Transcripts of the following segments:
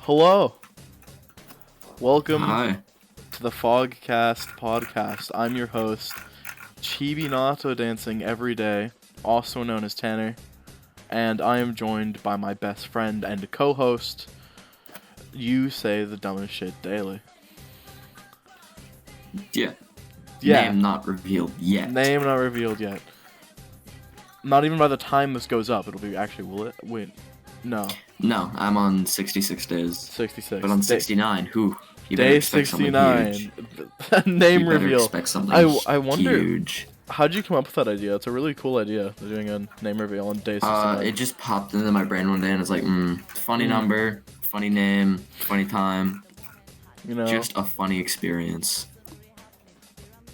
Hello. Welcome Hi. to the Fogcast podcast. I'm your host, Chibi Nato dancing every day, also known as Tanner, and I am joined by my best friend and co-host, You Say the Dumbest Shit Daily. Yeah. Yeah. Name not revealed yet. Name not revealed yet. Not even by the time this goes up, it'll be actually, will it? Wait. No. No, I'm on 66 days. 66. But on 69, you better Day expect 69. something Name huge. You better reveal. expect something I wonder, huge. how'd you come up with that idea? It's a really cool idea, doing a name reveal on day 69. It just popped into my brain one day and it's like, funny number, funny name, funny time. You know? Just a funny experience.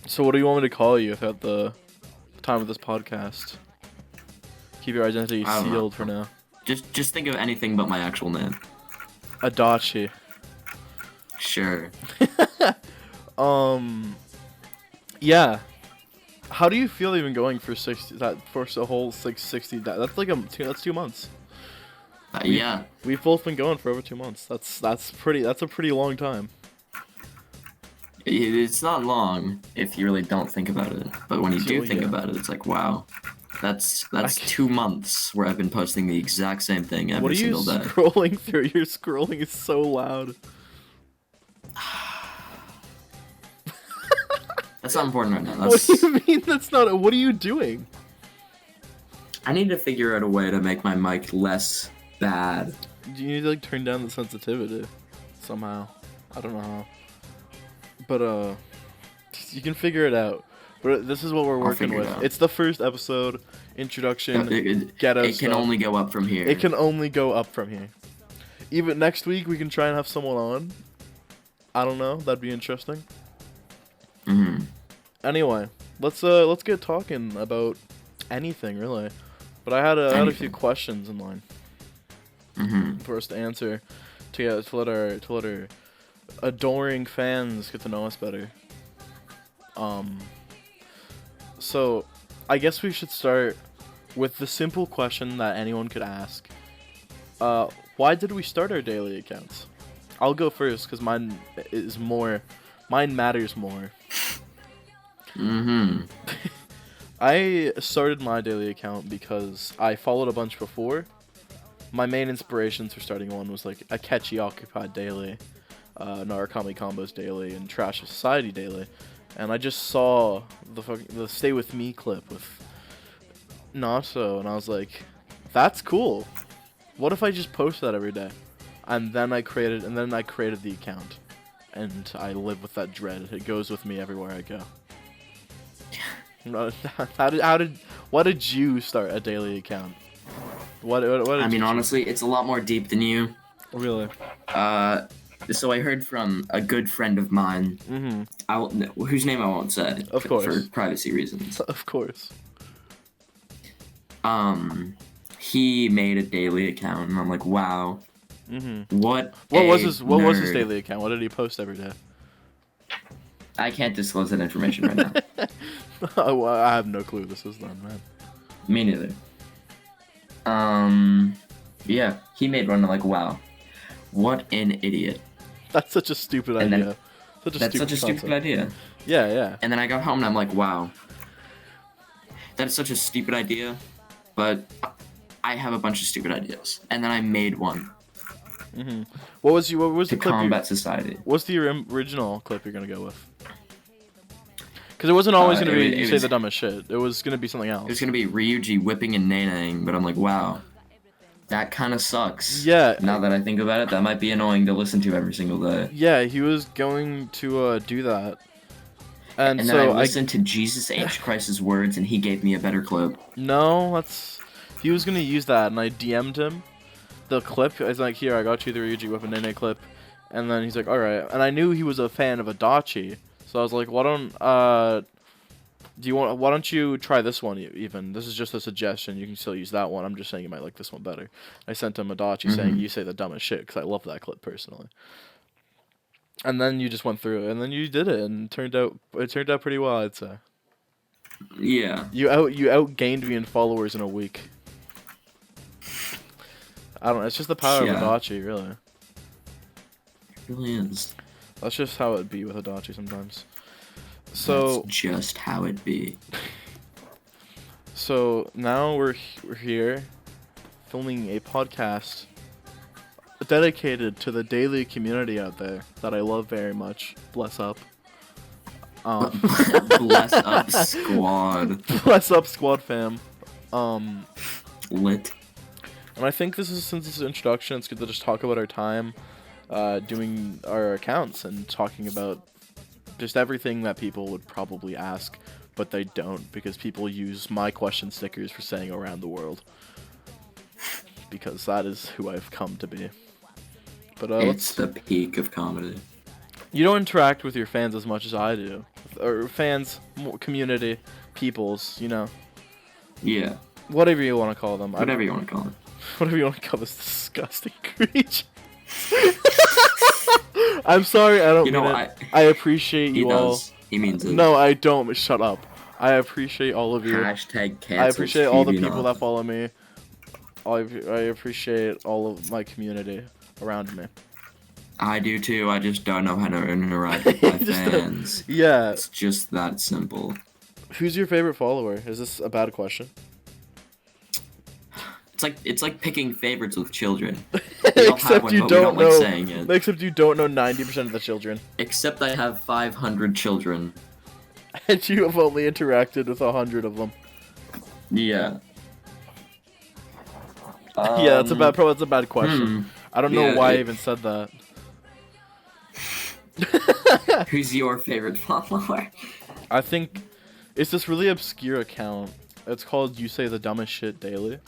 So what do you want me to call you at the time of this podcast? Keep your identity I don't know. sealed for now. Just think of anything but my actual name. Adachi. Sure. Yeah. How do you feel even going for 60? That for a whole 60? That's like that's 2 months. Yeah. We've both been going for over 2 months. That's a pretty long time. It's not long if you really don't think about it, but when you do think about it, it's like, wow, that's 2 months where I've been posting the exact same thing every single day. What are you scrolling through? Your scrolling is so loud. That's not important right now. What do you mean that's not? What are you doing? I need to figure out a way to make my mic less bad. You need to like turn down the sensitivity somehow. I don't know how. But you can figure it out. But this is what we're working with. It's the first episode, introduction, ghetto It can stuff. only go up from here. It can only go up from here. Even next week we can try and have someone on. I don't know. That'd be interesting. Anyway, let's get talking about anything really. But I had a few questions in line for us to answer to let our adoring fans get to know us better. So I guess we should start with the simple question that anyone could ask. Why did we start our daily accounts? I'll go first because mine matters more. I started my daily account because I followed a bunch before. My main inspirations for starting one was like Akechi Occupied Daily, Narukami Combos Daily, and Trash of Society Daily. And I just saw the Stay With Me clip with Nato, and I was like, that's cool. What if I just post that every day? And then I created the account. And I live with that dread. It goes with me everywhere I go. Why did you start a daily account? What I mean, honestly, it's a lot more deep than you. Really? So I heard from a good friend of mine, whose name I won't say, of course, for privacy reasons. Of course. He made a daily account, and I'm like, wow. What was his daily account? What did he post every day? I can't disclose that information right now. I have no clue this is done, man. Me neither. Yeah, he made one. I'm like, wow, what an idiot. That's such a stupid idea. That's such a stupid idea. Yeah, yeah. And then I got home and I'm like, wow, that's such a stupid idea, but I have a bunch of stupid ideas. And then I made one. What was the clip? To combat society. What's the original clip you're gonna go with? Because it wasn't always gonna be you say the dumbest shit. It was gonna be something else. It was gonna be Ryuji whipping and nanaing, but I'm like, wow, that kind of sucks. Yeah. Now that I think about it, that might be annoying to listen to every single day. Yeah, he was going to do that. And then so I listened to Jesus H. Christ's words, and he gave me a better clip. No, he was gonna use that, and I DM'd him the clip. I was like, here, I got you the Ryuji Whip and Nene clip. And then he's like, alright. And I knew he was a fan of Adachi. So I was like, why don't you try this one even? This is just a suggestion. You can still use that one. I'm just saying you might like this one better. I sent him Adachi saying, you say the dumbest shit, because I love that clip personally. And then you just went through it, and then you did it, and it turned out pretty well, I'd say. Yeah. You outgained me in followers in a week. I don't know. It's just the power of Adachi, really. It really is. That's just how it be with Adachi sometimes. So That's just how it be. So now we're here filming a podcast dedicated to the daily community out there that I love very much. Bless up. Bless up, squad. Bless up, squad fam. Lit. And I think since this is an introduction, it's good to just talk about our time doing our accounts and talking about just everything that people would probably ask, but they don't because people use my question stickers for saying around the world. Because that is who I've come to be. But it's the peak of comedy. You don't interact with your fans as much as I do. Or fans, community, peoples, you know. Yeah. Whatever you want to call them. Whatever you want to call them. Whatever you want to call this disgusting creature. I'm sorry, I don't mean it. I appreciate you all. He means it. No, I don't. Shut up. I appreciate all of you. Hashtag cancel. I appreciate all the people that follow me. I appreciate all of my community around me. I do too. I just don't know how to interact with my fans. Yeah. It's just that simple. Who's your favorite follower? Is this a bad question? It's like picking favorites with children. Except you don't know. Like saying it. Except you don't know 90% of the children. Except I have 500 children. And you have only interacted with 100 of them. Yeah. Yeah, that's a bad question. I don't know why I even said that. Who's your favorite follower? I think it's this really obscure account. It's called You Say the Dumbest Shit Daily.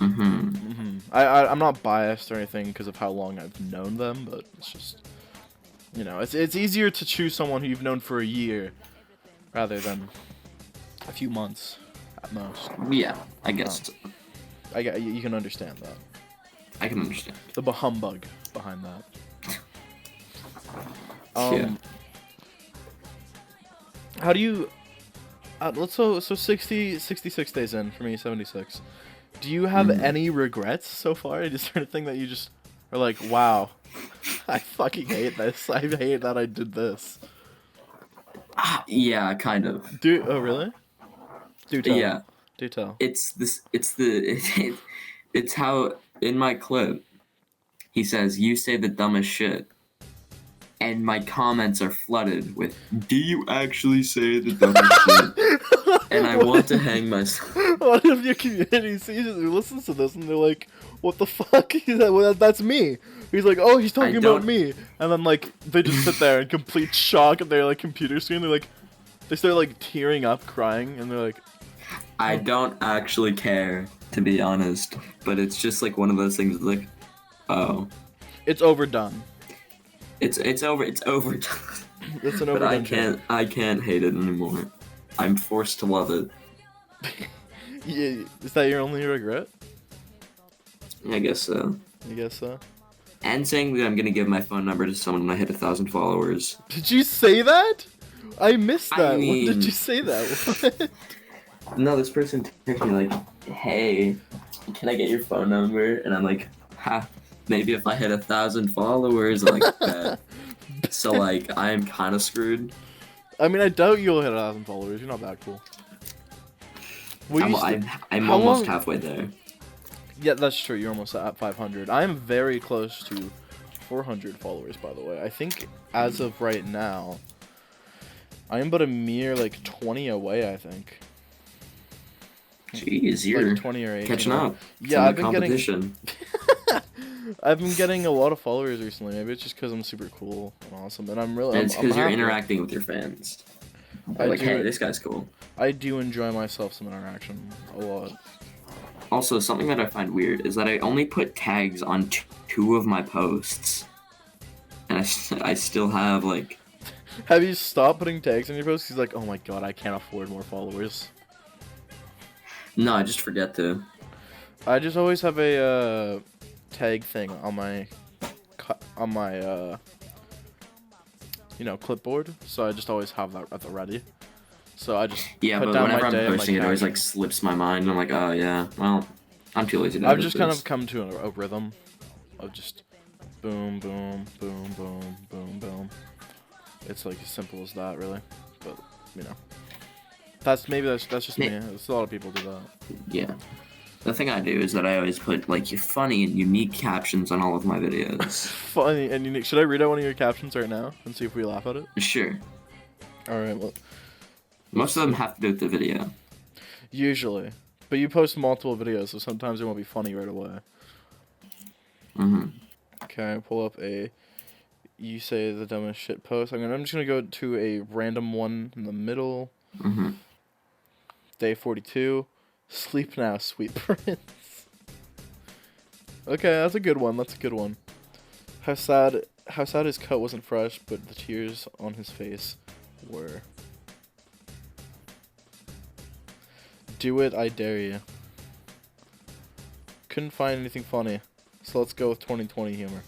I'm not biased or anything because of how long I've known them, but it's just, you know, it's easier to choose someone who you've known for a year rather than a few months at most. Yeah, I guess. You can understand that. I can understand. The humbug behind that. Yeah. How do you... so 66 days in, for me, 76. Do you have any regrets so far? Is there anything that you just are like, wow, I fucking hate this. I hate that I did this. Yeah, kind of. Oh, really? Do tell. Yeah. Do tell. It's how, in my clip, he says, you say the dumbest shit. And my comments are flooded with, do you actually say the dumbest shit? And I want to hang myself. What if your community sees it, who listens to this, and they're like, what the fuck? He's like, well, that's me. He's like, oh, he's talking about me. And then, like, they just sit there in complete shock at their, like, computer screen. They're like, they start, like, tearing up, crying, and they're like... I don't actually care, to be honest. But it's just, like, one of those things, like, oh. It's overdone. It's overdone. It's an overdone. But I can't hate it anymore. I'm forced to love it. Yeah, is that your only regret? I guess so. You guess so? And saying that I'm gonna give my phone number to someone when I hit 1,000 followers. Did you say that? I missed that. I mean... When did you say that? No, this person texted me like, hey, can I get your phone number? And I'm like, ha, maybe if I hit 1,000 followers, I'm like, bet. So like, I'm kind of screwed. I mean, I doubt you'll hit 1,000 followers. You're not that cool. I'm almost halfway there. Yeah, that's true. You're almost at 500. I am very close to 400 followers, by the way. I think as of right now, I am but a mere like 20 away. I think. Jeez, you're like 20 or 80. Catching up. Yeah, I've been getting. I've been getting a lot of followers recently. Maybe it's just because I'm super cool and awesome, and I'm really. And it's because you're interacting with your fans. Like, hey, this guy's cool. I do enjoy myself some interaction a lot. Also, something that I find weird is that I only put tags on 2 of my posts, and I still have like. Have you stopped putting tags on your posts? He's like, oh my god, I can't afford more followers. No, I just forget to. I just always have a tag thing on my clipboard, so I just always have that at the ready. So I just put but down whenever my day, I'm posting it always like slips my mind. I'm like, oh yeah, well, I'm too lazy to. I've just kind of come to a rhythm of just boom, boom, boom, boom, boom, boom. It's like as simple as that, really. But you know, that's just me. There's a lot of people do that. Yeah. The thing I do is that I always put like funny and unique captions on all of my videos. Funny and unique. Should I read out one of your captions right now and see if we laugh at it? Sure. All right. Well, Most of them have to do with the video. usually, but you post multiple videos, so sometimes it won't be funny right away. Mhm. Okay, pull up a. You say the dumbest shit post. I'm just gonna go to a random one in the middle. Mhm. Day 42. Sleep now, sweet prince. Okay, that's a good one. That's a good one. How sad his cut wasn't fresh, but the tears on his face were. Do it, I dare you. Couldn't find anything funny, so let's go with 2020 humor.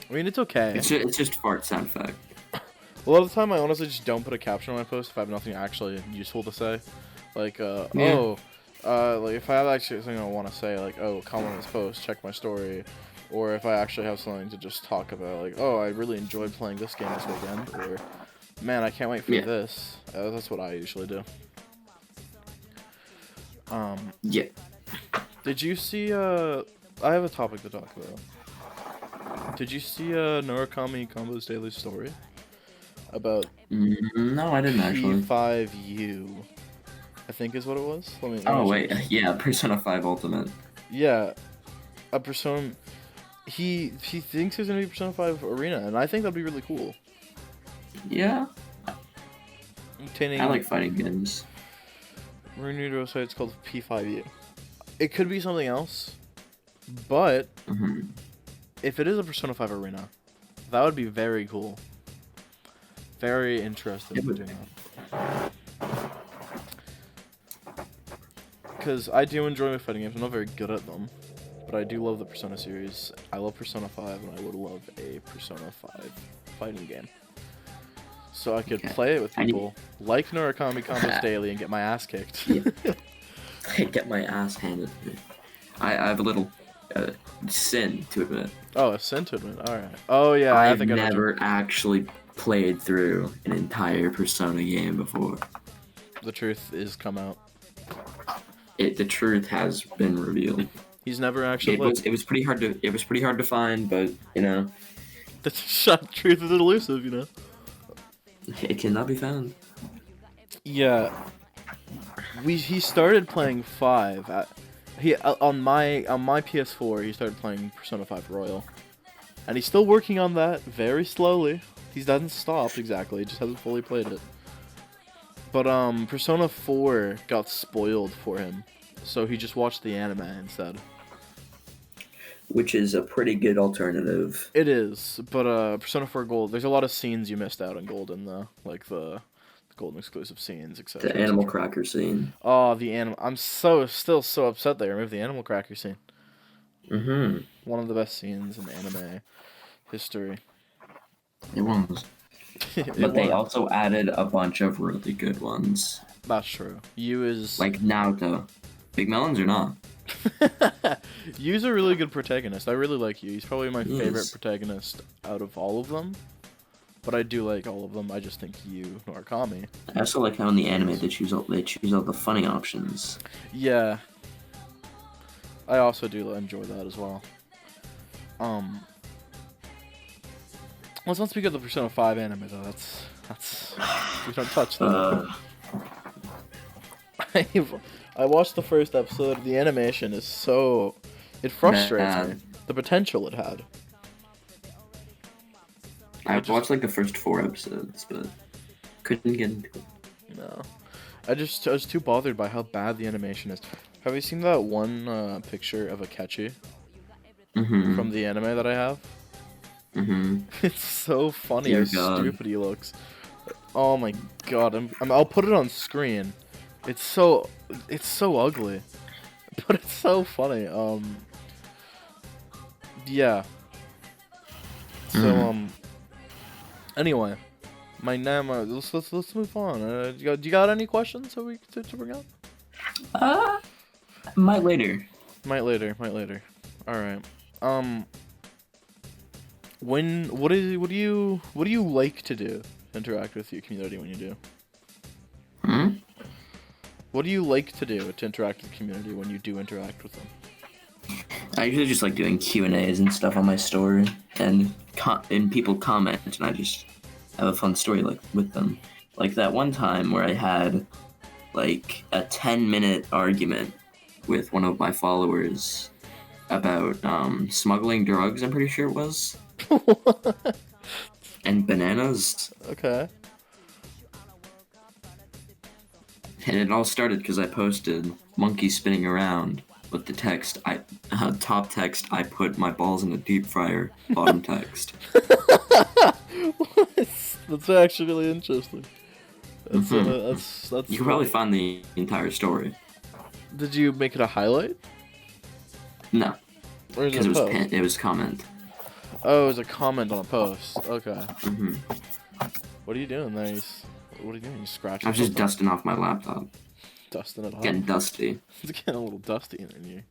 I mean, it's okay. It's just fart sound effect. A lot of the time, I honestly just don't put a caption on my post if I have nothing actually useful to say. Like, like if I have actually something I want to say, like, oh, comment on this post, check my story, or if I actually have something to just talk about, like, oh, I really enjoyed playing this game this weekend, or man, I can't wait for this. That's what I usually do. Yeah. Did you see? I have a topic to talk about. Did you see Norakami Combo's daily story about No, I didn't actually. P5U? I think is what it was. Let me Oh wait, check. yeah, Persona 5 Ultimate. Yeah, a Persona. He thinks there's gonna be Persona 5 Arena, and I think that'd be really cool. Yeah, Obtaining I like fighting games. renewed website. It's called P5U. It could be something else, but if it is a Persona 5 Arena, that would be very cool. Very interested in doing that. Because I do enjoy my fighting games. I'm not very good at them, but I do love the Persona series. I love Persona 5, and I would love a Persona 5 fighting game. So I could play it with people like Norakami Combos Daily and get my ass kicked. Get my ass handed to me. I have a little sin to admit. Oh, a sin to admit. Alright. Oh, yeah. I've I never actually played through an entire Persona game before. The truth is come out. The truth has been revealed. He's never actually It was pretty hard to find, but you know. The truth is elusive, you know. It cannot be found. Yeah. He started playing 5 on my PS4. He started playing Persona 5 Royal, and he's still working on that very slowly. He hasn't stopped exactly. He just hasn't fully played it. But Persona 4 got spoiled for him, so he just watched the anime instead. Which is a pretty good alternative. It is, but Persona 4 Gold, there's a lot of scenes you missed out on Golden though, like the Golden exclusive scenes, etc. The animal cracker scene. Oh, the animal! I'm still so upset they removed the animal cracker scene. One of the best scenes in anime history. It was. But they also added a bunch of really good ones. That's true. Yu is like Naruto. Big Melons or not? Yu's a really good protagonist. I really like Yu. He's probably my favorite protagonist out of all of them. But I do like all of them. I just think Yu Norakami. I also like how in the anime they choose all the funny options. Yeah. I also do enjoy that as well. Let's not speak of the Persona 5 anime though. That's we don't touch that. I watched the first episode. The animation is so it frustrates me. The potential it had. I watched like the first 4 episodes, but couldn't get into it. No, I was too bothered by how bad the animation is. Have you seen that one picture of Akechi from the anime that I have? It's so funny how stupid he looks. Oh my god! I'll put it on screen. It's so ugly, but it's so funny. Yeah. So anyway, let's move on. You got any questions that we to bring up? Might later. Might later. All right. um, what do you like to do to interact with your community when you do? Hmm? What do you like to do to interact with the community when you do interact with them? I usually just like doing Q&As and stuff on my story, and people comment, and I just have a fun story like with them. Like that one time where I had like a 10-minute argument with one of my followers about smuggling drugs, I'm pretty sure it was, and bananas. Okay. And it all started because I posted monkey spinning around with the text, top text, I put my balls in a deep fryer, bottom text. That's actually really interesting. That's Mhm. that's. You can probably find the entire story. Did you make it a highlight? No, Or is it because a it was post? it was comment. Oh, it was a comment on a post. Okay. Hmm. What are you doing there? What are you doing? You I scratching was just something? dusting off my laptop. Dusting it off. Getting dusty. It's getting a little dusty in here.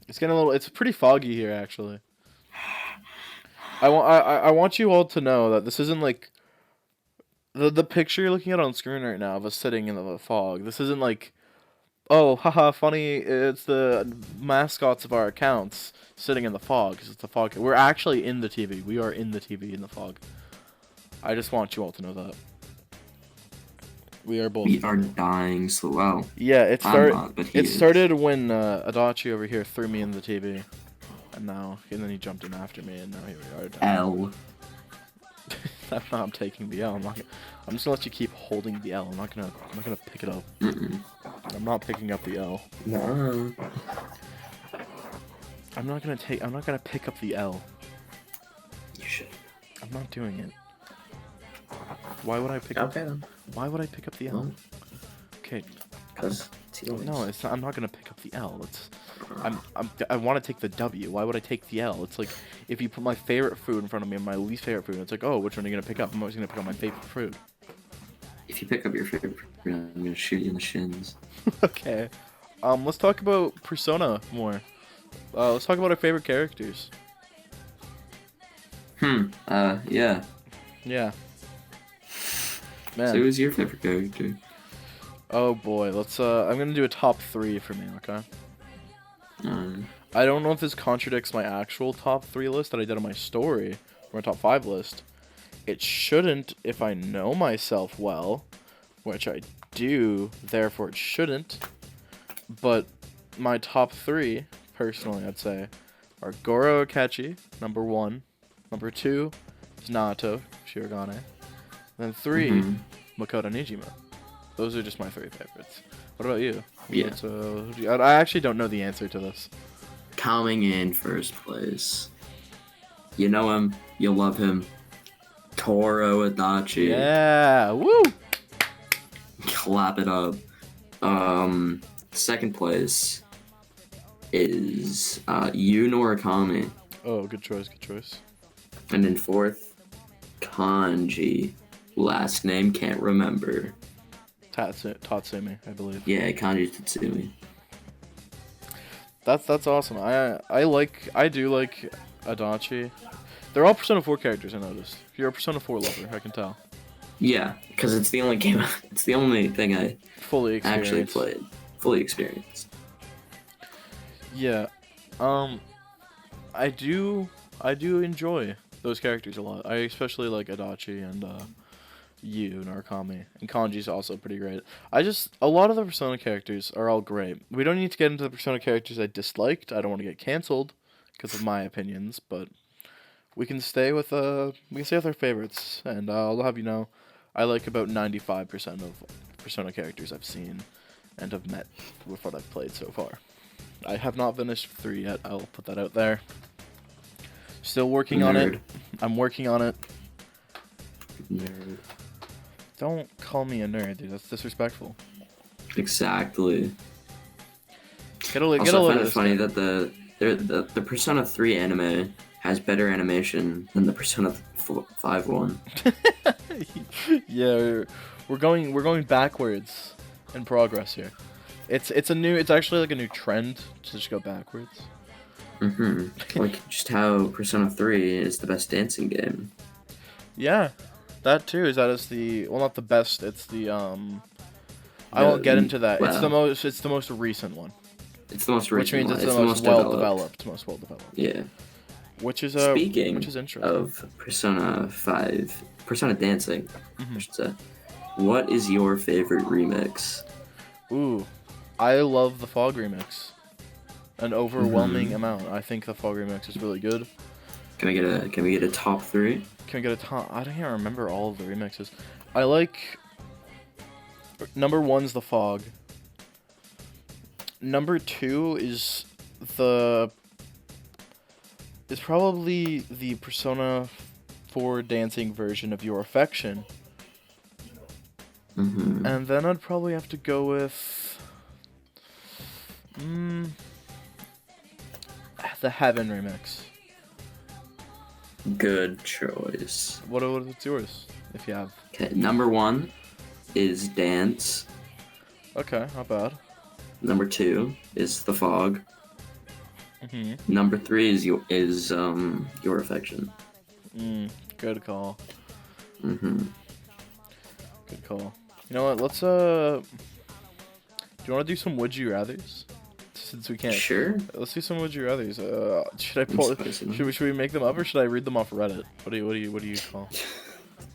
It's getting a little. It's pretty foggy here, actually. I want you all to know that this isn't like the picture you're looking at on screen right now of us sitting in the fog. This isn't like, oh, haha, funny. It's the mascots of our accounts sitting in the fog because it's the fog. We're actually in the TV. We are in the TV in the fog. I just want you all to know that. We are both. We are dying so well. Yeah, it I'm started. not, but he It is. started when Adachi over here threw me in the TV, and then he jumped in after me, and now here we are. L. I'm taking the L. I'm just gonna let you keep holding the L. I'm not gonna pick it up. Mm-mm. I'm not picking up the L. No. I'm not gonna pick up the L. You should. I'm not doing it. Why would I pick up? Okay then. Why would I pick up the L? Well, Okay. because it's No, it's not, I'm not gonna pick up the L. I want to take the W. Why would I take the L? It's like if you put my favorite food in front of me and my least favorite food, it's like, oh, which one are you gonna pick up? I'm always gonna pick up my favorite food. If you pick up your favorite, I'm gonna shoot you in the shins. Okay. Let's talk about Persona more. Let's talk about our favorite characters. Yeah. Yeah. So Man. who's your favorite character? Oh boy. Let's. I'm gonna do a top 3 for me. Okay. Um, I don't know if this contradicts my actual top 3 list that I did on my story or my top 5 list. It shouldn't if I know myself well, which I do. Therefore, it shouldn't. But my top 3, personally, I'd say, are Goro Akechi, number 1. Number 2 is Naoto Shirogane. Then 3, mhm. Makoto Nijima. Those are just my 3 favorites. What about you? Yeah. I actually don't know the answer to this. Coming in first place. You know him. You love him. Toro Adachi. Yeah, woo! Clap it up. Second place is Yu Norakami. Oh, good choice, good choice. And in fourth, Kanji. Last name can't remember. Tatsumi, I believe. Yeah, Kanji Tatsumi. That's awesome. I do like Adachi. They're all Persona 4 characters, I noticed. You're a Persona 4 lover, I can tell. Yeah, because it's the only game. It's the only thing I Fully experienced. actually played, fully experienced. Yeah. I do enjoy those characters a lot. I especially like Adachi and Yu Narukami, and Kanji's also pretty great. A lot of the Persona characters are all great. We don't need to get into the Persona characters I disliked. I don't want to get canceled because of my opinions, but we can stay with our favorites, and I'll have you know, I like about 95% of Persona characters I've seen and have met with what I've played so far. I have not finished 3 yet. I'll put that out there. Still working on it. Nerd. I'm working on it. Nerd. Don't call me a nerd, dude. That's disrespectful. Exactly. Get a look Also, I at find it this funny guy. that the Persona 3 anime has better animation than the Persona 5 one. Yeah, we're going backwards in progress here. It's actually like a new trend to just go backwards. Like just how Persona 3 is the best dancing game. Yeah, that too is that it's the well not the best. It's the I won't get into that. It's the Well, most. It's the most recent one, it's the most which recent means one. it's It's the the most most well developed. developed. Most well developed. Yeah. Which is Speaking interesting. of Persona 5, Persona Dancing, I Mhm. should say. What is your favorite remix? Ooh, I love the Fog remix. An overwhelming Mm-hmm. amount. I think the Fog remix is really good. Can we get a top 3? Can we get a top? I don't even remember all of the remixes. I like number one's the Fog. Number two the is probably the Persona 4 dancing version of Your Affection. Mm-hmm. And then I'd probably have to go with the Heaven remix. Good choice. What's yours if you have? Okay, number 1 is Dance. Okay, not bad. Number 2 is The Fog. Mhm. Number 3 is Your Affection. Good call. Mm-hmm. Good call. You know what? Let's do you want to do some would you rather's? Since we can't. Sure. Let's do some would you rather's. Should I pull? Should we make them up or should I read them off Reddit? What do you call?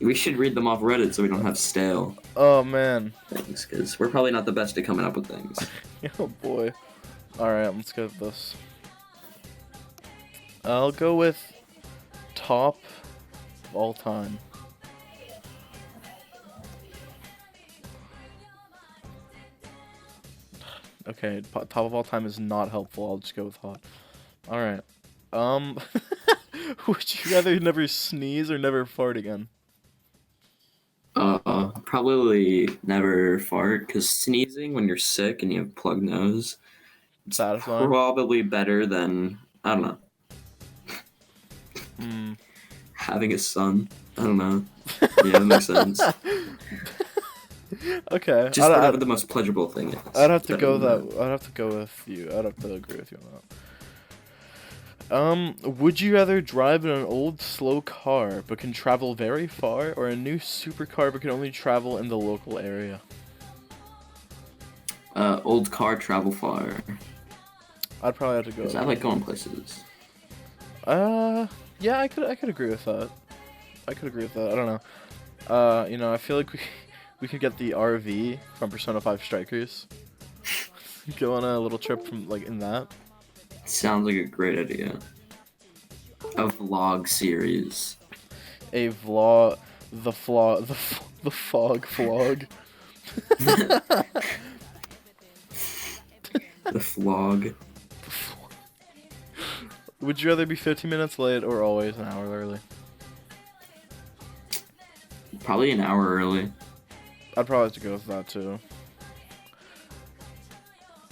We should read them off Reddit so we don't have stale Oh man. things, because we're probably not the best at coming up with things. Oh boy. All right, let's go with this. I'll go with top of all time. Okay, top of all time is not helpful. I'll just go with hot. All right. Would you rather never sneeze or never fart again? Probably never fart, because sneezing when you're sick and you have plugged nose, it's Satisfying. probably better than, I don't know, Hmm. having a son. I don't know. Yeah, that makes sense. Okay. Just whatever the most pleasurable thing is. I'd have to better go than that. I'd have to go with you. I'd have to agree with you on that. Would you rather drive in an old slow car but can travel very far, or a new supercar but can only travel in the local area? Old car travel far. I'd probably have to Because go. I like going places. Yeah, I could agree with that. I could agree with that. I don't know. I feel like we could get the RV from Persona 5 Strikers. Go on a little trip from in that. Sounds like a great idea. A vlog series. A vlog, the fog vlog. The vlog. Would you rather be 15 minutes late or always an hour early? Probably an hour early. I'd probably have to go with that too.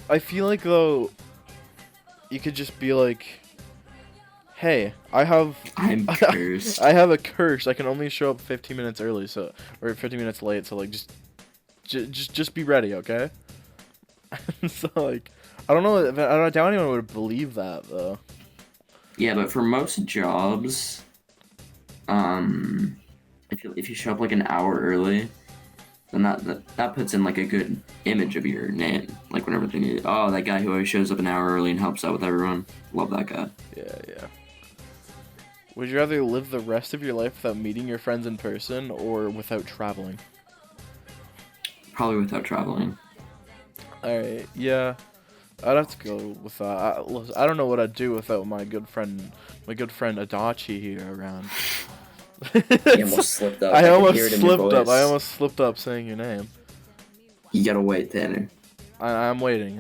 I feel like though, you could just be like, "Hey, I'm cursed. I have a curse. I can only show up 15 minutes early, or 15 minutes late. So just be ready, okay?" So I don't know. I doubt anyone would believe that though. Yeah, but for most jobs, if you show up an hour early, then that puts in a good image of your name. Whenever they need, oh, that guy who always shows up an hour early and helps out with everyone. Love that guy. Yeah. Would you rather live the rest of your life without meeting your friends in person or without traveling? Probably without traveling. Alright, yeah. I'd have to go with that. I don't know what I'd do without my good friend Adachi here around. You almost slipped up. I almost hear it in your slipped up. voice. I almost slipped up saying your name. You gotta wait, Tanner. I'm waiting.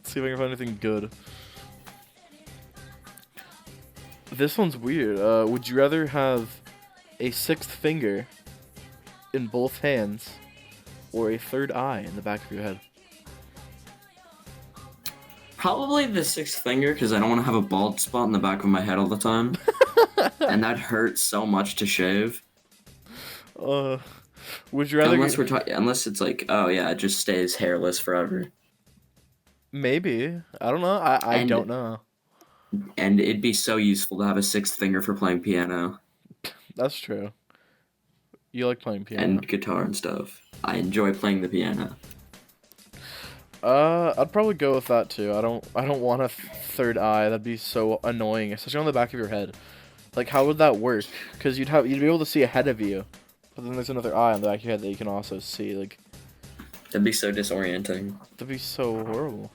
See if I can find anything good. This one's weird. Would you rather have a sixth finger in both hands or a third eye in the back of your head? Probably the sixth finger, because I don't want to have a bald spot in the back of my head all the time. And that hurts so much to shave. Would you rather? Unless it's oh yeah, it just stays hairless forever. Maybe. I don't know. I And don't know. and it'd be so useful to have a sixth finger for playing piano That's true. You like playing piano. and guitar and stuff. I enjoy playing the piano. I'd probably go with that too. I don't want a third eye. That'd be so annoying, especially on the back of your head. Like, how would that work? Because you'd be able to see ahead of you, but then there's another eye on the back of your head that you can also see. Like, That'd be so disorienting. that'd be so horrible.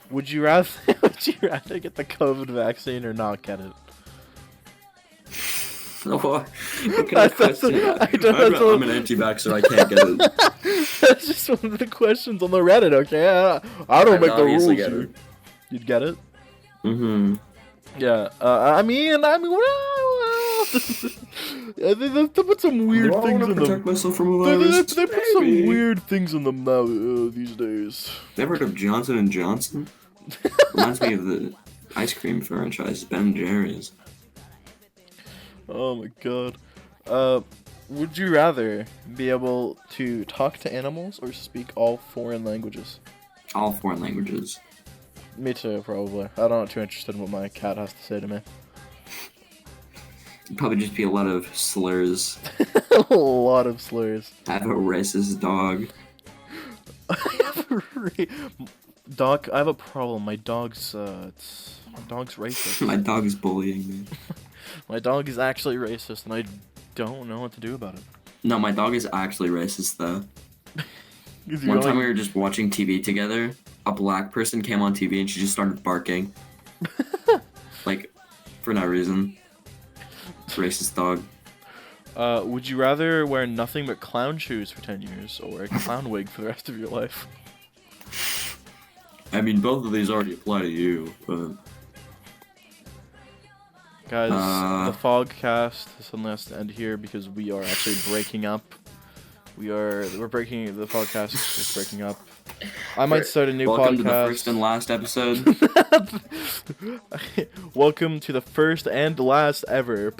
Would you rather would you rather get the COVID vaccine or not get it? What kind That's- of that's question? a- I don't- that's a- I'm an anti-vaxxer. I can't get it. That's just one of the questions on the Reddit. Okay, I don't I'd make the rules. obviously get here. it. You'd get it. Mm-hmm. Yeah, I mean, well, yeah, they put some weird I things want to in protect them. myself from a They virus. put some Maybe. weird things in them now these days. Ever heard of Johnson and Johnson? Reminds me of the ice cream franchise, Ben & Jerry's. Oh my god. Would you rather be able to talk to animals or speak all foreign languages? All foreign languages. Me too, probably. I'm not too interested in what my cat has to say to me. It'd probably just be a lot of slurs. A lot of slurs. I have a racist dog. Doc, I have a problem. My dog's racist. My dog is bullying me. My dog is actually racist, and I don't know what to do about it. No, my dog is actually racist though. Is he One time going- we were just watching TV together. A black person came on TV and she just started barking. Like, for no reason. Racist dog. Would you rather wear nothing but clown shoes for 10 years or a clown wig for the rest of your life? I mean, both of these already apply to you, but... Guys, the Uh. Fogcast suddenly has to end here because we are actually breaking up. We're breaking, the podcast is breaking up. I might start a new Welcome podcast. to the first and last episode. Welcome to the first and last ever.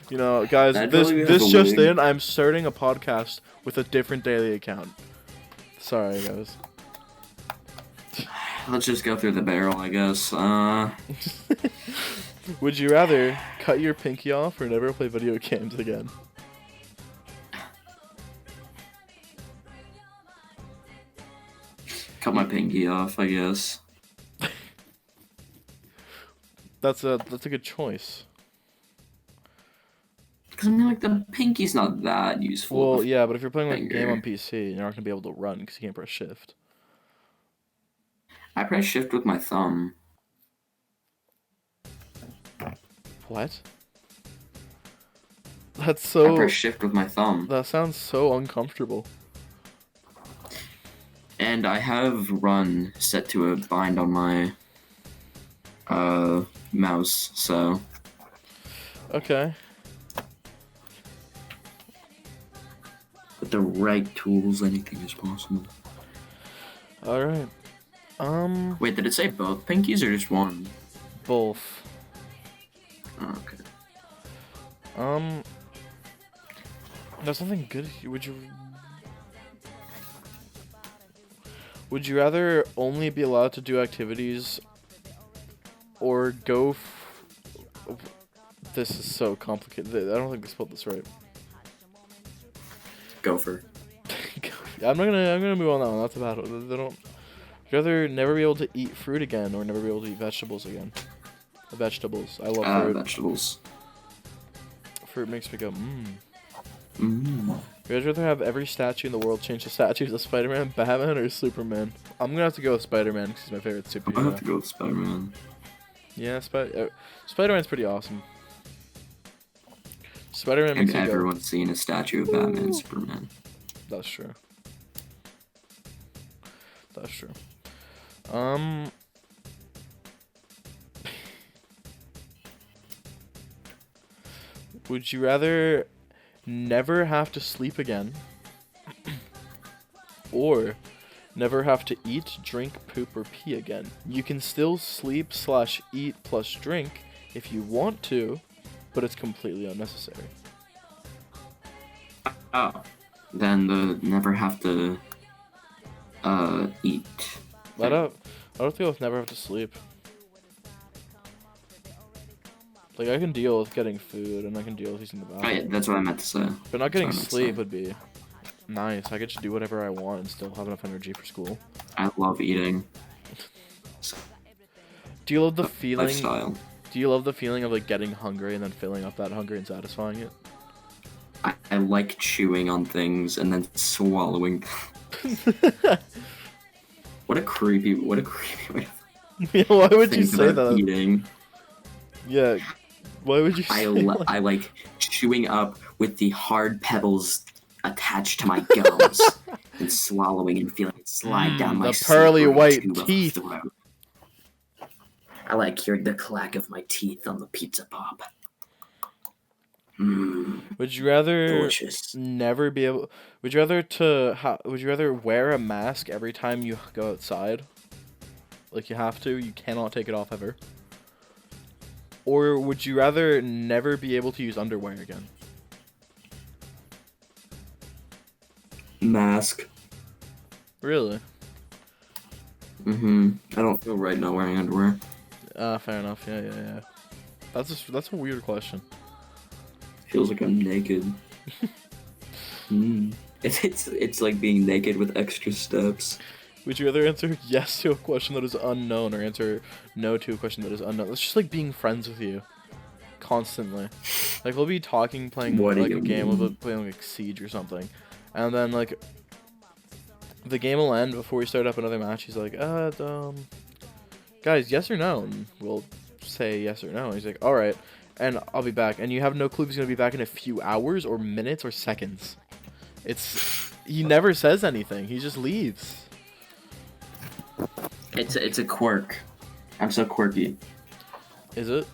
You know, guys, I'd this probably have this a just wig. in, I'm starting a podcast with a different daily account. Sorry, guys. Let's just go through the barrel, I guess. Would you rather cut your pinky off or never play video games again? Cut my pinky off, I guess. That's a good choice. Because I mean, like, the pinky's not that useful. Well, yeah, but if you're playing like a game Finger. on PC, you're not gonna be able to run because you can't press shift. I press shift with my thumb. What? That's I so. press shift with my thumb. That sounds so uncomfortable. And I have run set to a bind on my mouse, so Okay. with the right tools, anything is possible. All right. Wait, did it say both pinkies or just one? Both. Oh, okay. There's nothing good. Would you rather only be allowed to do activities or go this is so complicated. I don't think they spelled this right. Gopher. I'm gonna move on that one. That's about it. They don't. Would you rather never be able to eat fruit again or never be able to eat vegetables again? Vegetables. I love fruit. Vegetables. Fruit makes me go mmm. Mm. Would you guys rather have every statue in the world change to statues of Spider-Man, Batman, or Superman? I'm gonna have to go with Spider-Man because he's my favorite I'm gonna have superhero. to go with Spider-Man. Yeah, Spider-Man's pretty awesome. Spider-Man And makes me go. everyone's seen a statue of Batman and Superman. That's true. That's true. Would you rather never have to sleep again or never have to eat, drink, poop, or pee again? You can still sleep / eat plus drink if you want to, but it's completely unnecessary. Oh. Then the never have to Eat. I don't think I'll never have to sleep. Like, I can deal with getting food, and I can deal with using the Oh yeah, bathroom. that's what I meant to say. But not That's what getting I meant to sleep say. would be nice. I could just do whatever I want and still have enough energy for school. I love eating. Do you love the feeling? Lifestyle. Do you love the feeling of like getting hungry and then filling up that hunger and satisfying it? I like chewing on things and then swallowing. What a creepy way Yeah, why to would you think say about that? eating. Yeah, why would you say I like chewing up with the hard pebbles attached to my gums and swallowing and feeling it slide down my the pearly slippery white tube teeth. of a throat. I like hearing the clack of my teeth on the pizza pop. Would you rather Delicious. never be able? Would you rather would you rather wear a mask every time you go outside? Like you have to, you cannot take it off ever. Or would you rather never be able to use underwear again? Mask. Really? I don't feel right not wearing underwear. Fair enough. Yeah. That's a weird question. Feels like I'm naked. It's like being naked with extra steps. Would you rather answer yes to a question that is unknown or answer no to a question that is unknown? It's just like being friends with you. Constantly. Like, we'll be talking, playing What do like you a game, mean? we'll be playing like Siege or something. And then, like, the game will end before we start up another match. He's like, guys, yes or no? And we'll say yes or no. And he's like, alright. And I'll be back. And you have no clue if he's going to be back in a few hours or minutes or seconds. He never says anything. He just leaves. It's a quirk. I'm so quirky. Is it?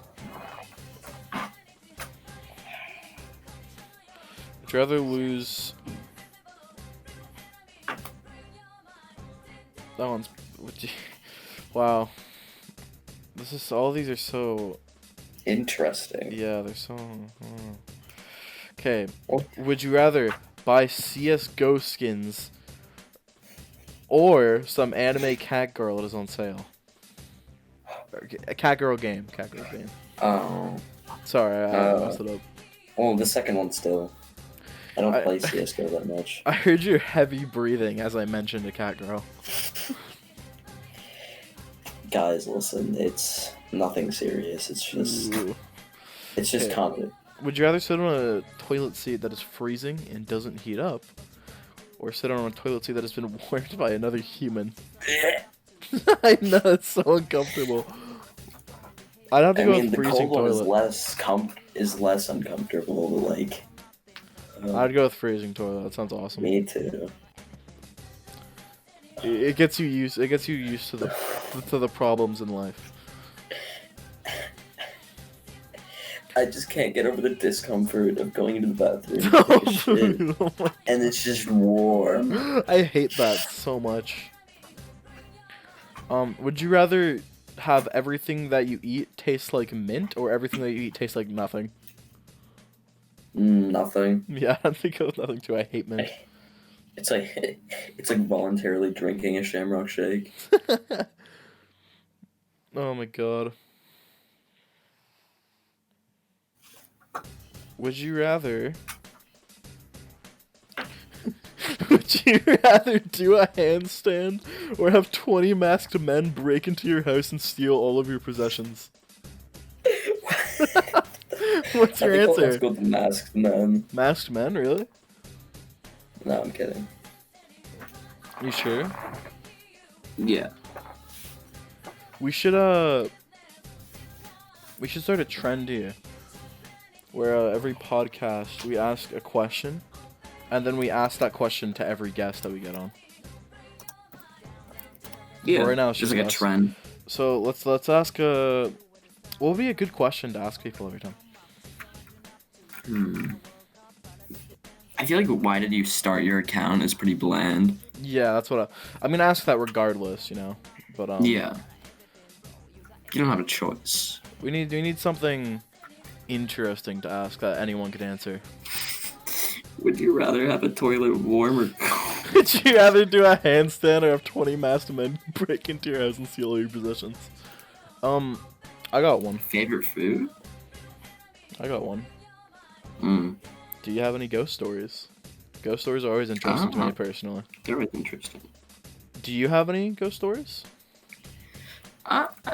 Would you rather lose... That one's... Wow. All these are so... Interesting. Yeah, they're so... Okay. Would you rather buy CSGO skins or some anime cat girl that is on sale? A cat girl game. Oh. Sorry, I messed it up. Well, the second one still. I don't play CSGO that much. I heard your heavy breathing as I mentioned a cat girl. Guys, listen, it's nothing serious. It's just... Ooh. It's just comedy. Would you rather sit on a toilet seat that is freezing and doesn't heat up, or sit on a toilet seat that has been warmed by another human? I know, it's so uncomfortable. I'd have to go with the freezing cold toilet. one is less uncomfortable, but like... I'd go with freezing toilet. That sounds awesome. Me too. It gets you used. It gets you used to the problems in life. I just can't get over the discomfort of going into the bathroom to take a shit, Oh and it's just warm. I hate that so much. Would you rather have everything that you eat taste like mint, or everything that you eat taste like nothing? Nothing. Yeah, I think of nothing too. I hate mint. It's like voluntarily drinking a Shamrock Shake. Oh my god. Would you rather... Would you rather do a handstand or have 20 masked men break into your house and steal all of your possessions? What's your answer? Let's go with the masked men. Masked men, really? No, I'm kidding. You sure? Yeah. We should start a trend here. Where every podcast we ask a question, and then we ask that question to every guest that we get on. Yeah, right now it's just just like a us. trend. So let's ask what would be a good question to ask people every time? I feel like why did you start your account is pretty bland. Yeah, that's what I'm gonna ask that regardless, you know. But Yeah. You don't have a choice. we need something interesting to ask that anyone could answer. Would you rather have a toilet warm or cold? Would you rather do a handstand or have 20 masked men break into your house and steal all your possessions? I got one. Favorite food? I got one. Mm. Do you have any ghost stories? Ghost stories are always interesting to me personally. They're always interesting. Do you have any ghost stories?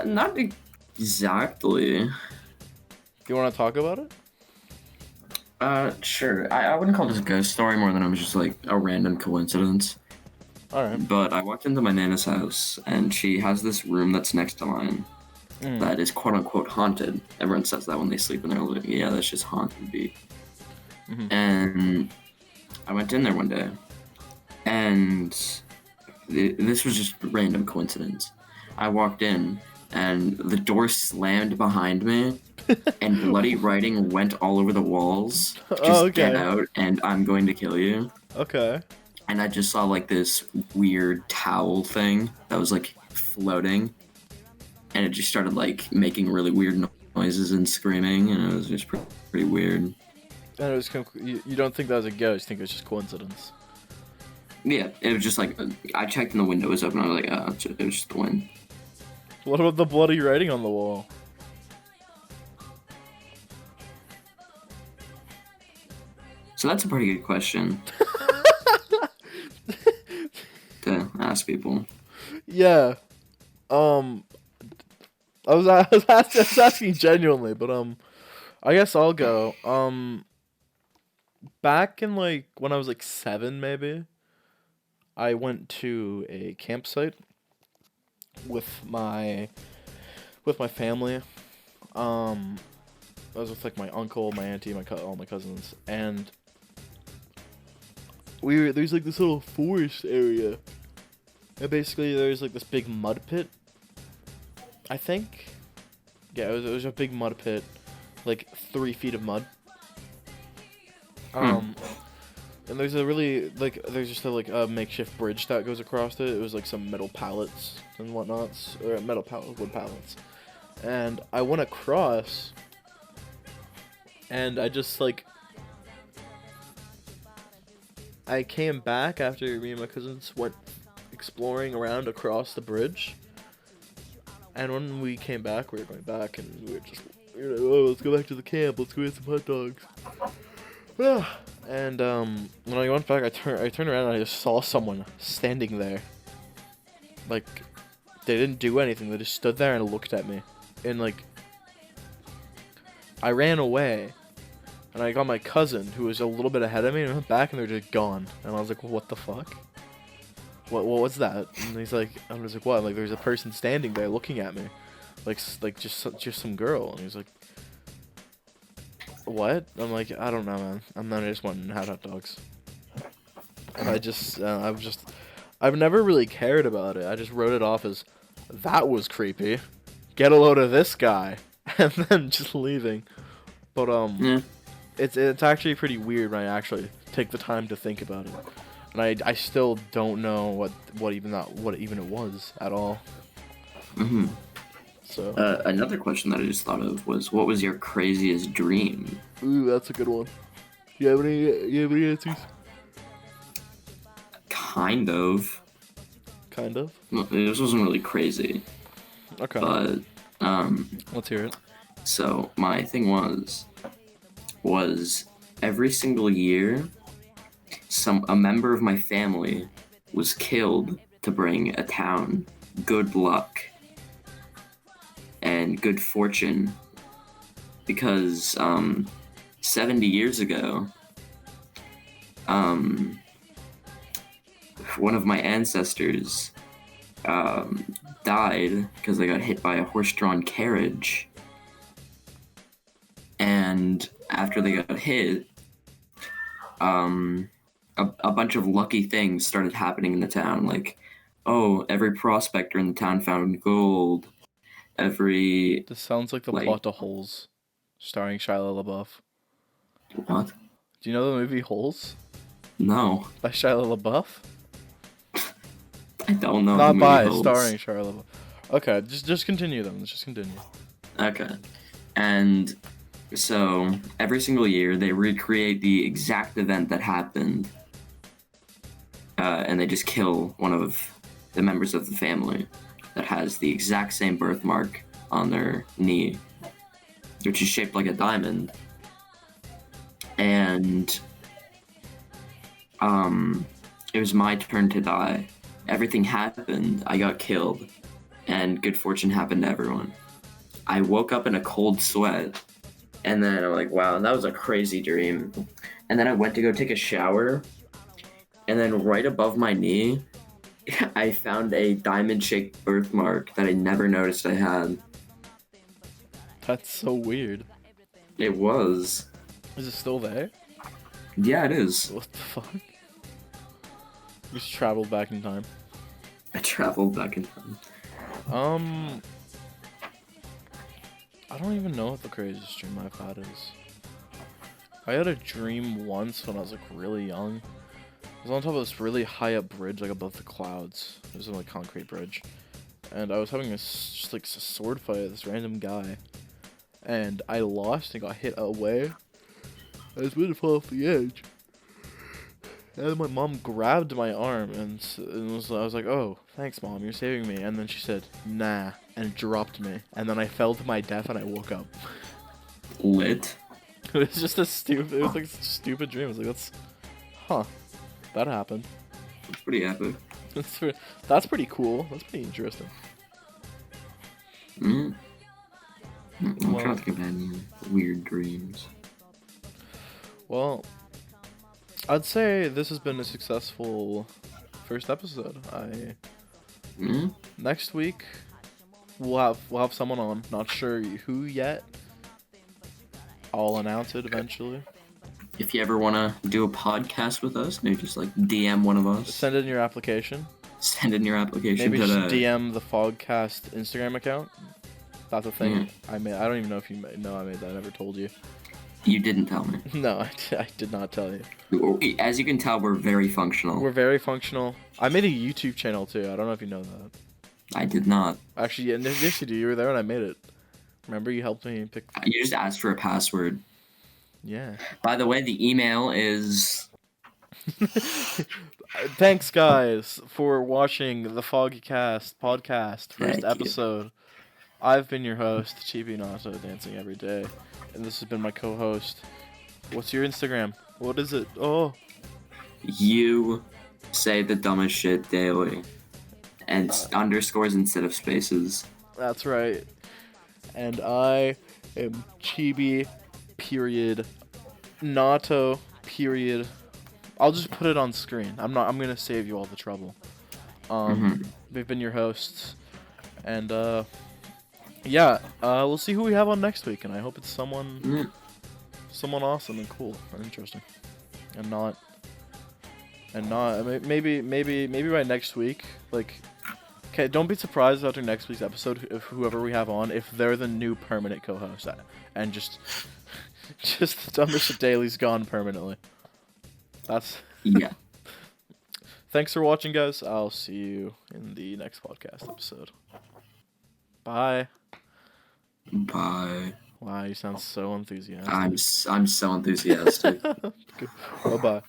Not exactly. Do you want to talk about it? Sure. I wouldn't call this a ghost story more than it was just like a random coincidence. Alright. But I walked into my Nana's house, and she has this room that's next to mine that is quote unquote haunted. Everyone says that when they sleep, and they're like, yeah, that's just haunted, B. Mm-hmm. And I went in there one day, and this was just a random coincidence. I walked in, and the door slammed behind me, and bloody writing went all over the walls. Just get out, and I'm going to kill you. Okay. And I just saw like this weird towel thing that was like floating, and it just started like making really weird noises and screaming, and it was just pretty weird. And it was you don't think that was a ghost? You think it was just coincidence? Yeah, it was just like I checked and the window was open. I was like, oh, it was just the wind. What about the bloody writing on the wall? So that's a pretty good question to ask people. Yeah. I was asking genuinely, but I guess I'll go. Back in like when I was like 7, maybe, I went to a campsite with my family. I was with like my uncle, my auntie, all my cousins, and there's like this little forest area, and basically there's like this big mud pit. I think, yeah, it was a big mud pit, like 3 feet of mud. And there's there's just a makeshift bridge that goes across it. It was like some metal pallets and whatnots, or wood pallets. And I went across, and I just like, I came back after me and my cousins went exploring around across the bridge. And when we came back, we were going back, and we were just, oh, let's go back to the camp. Let's go get some hot dogs. And when I went back, I turned around and I just saw someone standing there. Like, they didn't do anything. They just stood there and looked at me. And like, I ran away, and I got my cousin who was a little bit ahead of me, and I went back, and they're just gone. And I was like, well, what the fuck? What was that? And he's like, I was like, what? I'm like, there's a person standing there looking at me, like just some girl. And he's like, what? I'm like, I don't know, man. I just went and had hot dogs. And I've never really cared about it. I just wrote it off as, that was creepy. Get a load of this guy, and then just leaving. But it's actually pretty weird when I actually take the time to think about it. And I still don't know what even it was at all. Mm-hmm. So another question that I just thought of was, what was your craziest dream? Ooh, that's a good one. You have any answers? Kind of. Kind of? Well, this wasn't really crazy. Okay. But let's hear it. So my thing was every single year a member of my family was killed to bring a town good luck and good fortune, because 70 years ago one of my ancestors died because they got hit by a horse-drawn carriage, and after they got hit, a bunch of lucky things started happening in the town. Like, oh, every prospector in the town found gold. This sounds like the plot to Holes, starring Shia LaBeouf. What? Do you know the movie Holes? No. By Shia LaBeouf? I don't know. Not by, starring Shia LaBeouf. Okay, just continue then. Let's just continue. Okay. And so every single year they recreate the exact event that happened. and they just kill one of the members of the family that has the exact same birthmark on their knee, which is shaped like a diamond. And it was my turn to die. Everything happened. I got killed, and good fortune happened to everyone. I woke up in a cold sweat, and then I'm like, wow, that was a crazy dream. And then I went to go take a shower, and then right above my knee, I found a diamond-shaped birthmark that I never noticed I had. That's so weird. It was. Is it still there? Yeah, it is. What the fuck? You just traveled back in time. I traveled back in time. I don't even know what the craziest dream I've had is. I had a dream once when I was like really young. I was on top of this really high up bridge, like above the clouds. It was a like concrete bridge, and I was having just like a sword fight with this random guy, and I lost and got hit away. I was going to fall off the edge, and then my mom grabbed my arm and I was like, "Oh, thanks, Mom, you're saving me." And then she said, "Nah," and dropped me, and then I fell to my death and I woke up. Lit. It was just a stupid. It was like such a stupid dream. I was like, "That's, huh." That happened. It's pretty epic. That's pretty cool. That's pretty interesting. I'm trying to think of any weird dreams. Well, I'd say this has been a successful first episode. Next week we'll have someone on. Not sure who yet. I'll announce it eventually. If you ever want to do a podcast with us, maybe just like DM one of us. Send in your application. Send in your application. Maybe just DM the Fogcast Instagram account. That's a thing I made. I don't even know if you know I made that. I never told you. You didn't tell me. No, I did not tell you. As you can tell, we're very functional. We're very functional. I made a YouTube channel too. I don't know if you know that. I did not. Actually, yeah, yes you do. You were there when I made it. Remember, you helped me pick. You just asked for a password. Yeah. By the way, the email is... Thanks, guys, for watching the Fogcast podcast first episode. I've been your host, Chibi Nato, dancing every day, and this has been my co-host. What's your Instagram? What is it? Oh. You say the dumbest shit daily, and underscores instead of spaces. That's right. And I am Chibi. Period. Nato. Period. I'll just put it on screen. I'm gonna save you all the trouble. We've been your hosts, and yeah. We'll see who we have on next week, and I hope it's someone awesome and cool and interesting, and not maybe by next week. Like, okay, don't be surprised after next week's episode if whoever we have on, if they're the new permanent co-host, and just the dumbest shit daily's gone permanently. That's yeah. Thanks for watching, guys. I'll see you in the next podcast episode. Bye. Bye. Wow, you sound so enthusiastic. I'm so enthusiastic. Bye-bye.